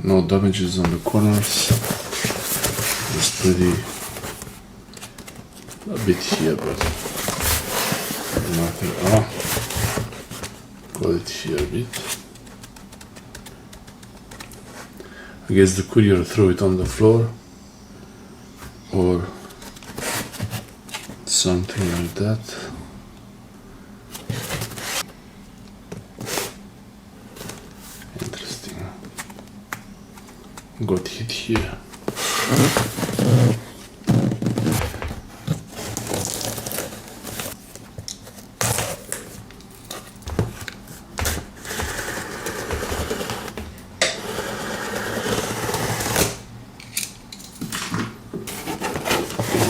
No damages on the corners. Just pretty a bit here, but nothing. Got it here a bit. I guess the courier threw it on the floor or something like that. Interesting. Got hit here.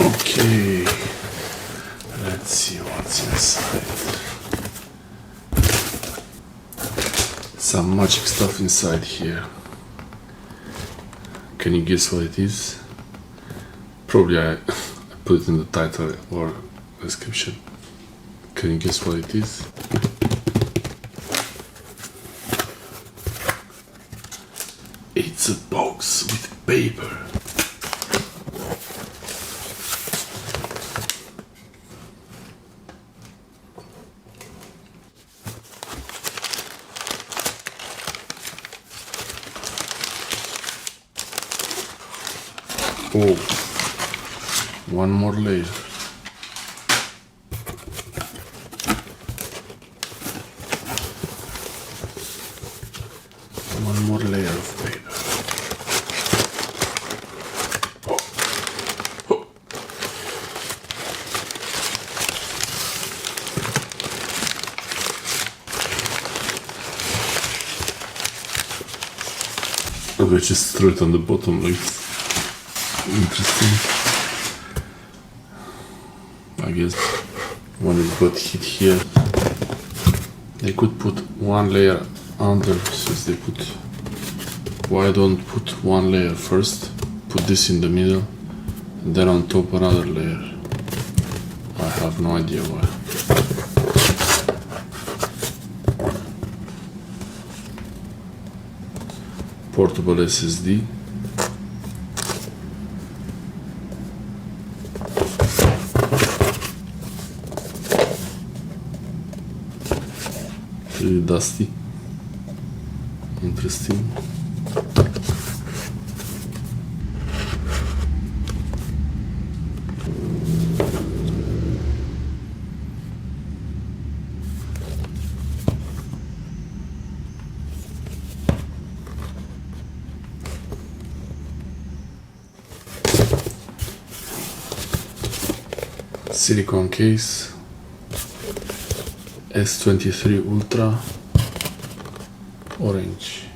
Okay, let's see what's inside. Some magic stuff inside here. Can you guess what it is? Probably I put it in the title or description. Can you guess what it is? It's a box with paper. Oh, one more layer. One more layer of paper. Oh. Oh. I just threw it on the bottom like this. Interesting. I guess when it got hit here, they could put one layer under, since they put. Why don't put one layer first? Put this in the middle, and then on top another layer. I have no idea why. Portable SSD. Really dusty. Interesting. Silicone case. S23 Ultra orange.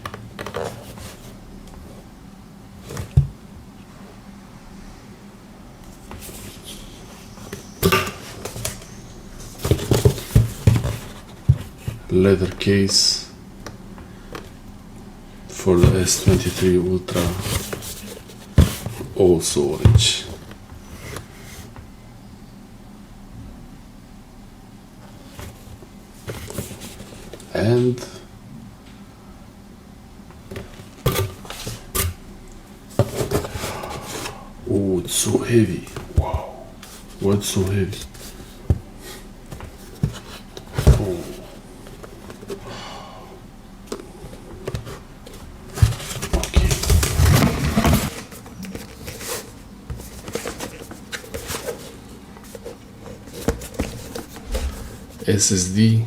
Leather case for the S23 Ultra, also orange. And oh, it's so heavy. Wow, what's so heavy? Oh. Okay. SSD.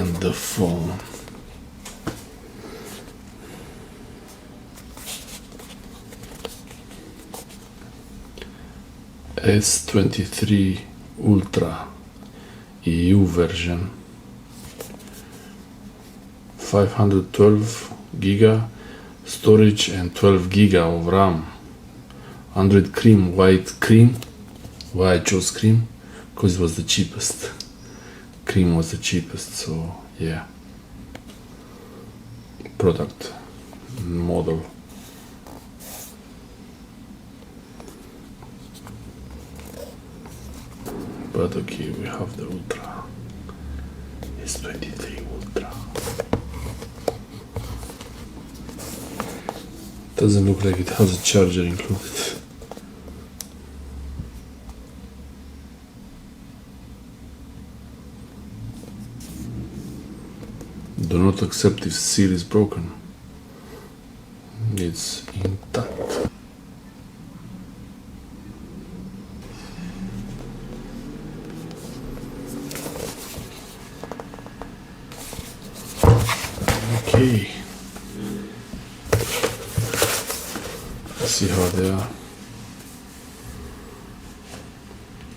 and the phone. S23 Ultra EU version, 512 giga storage and 12 giga of RAM. 100 cream, white cream. Why I chose cream? Because it was the cheapest. Cream was the cheapest, so yeah. Product model. But okay, we have the Ultra. S23 Ultra. Doesn't look like it has a charger included. Do not accept if seal is broken. It's intact. Okay. Let's see how they are.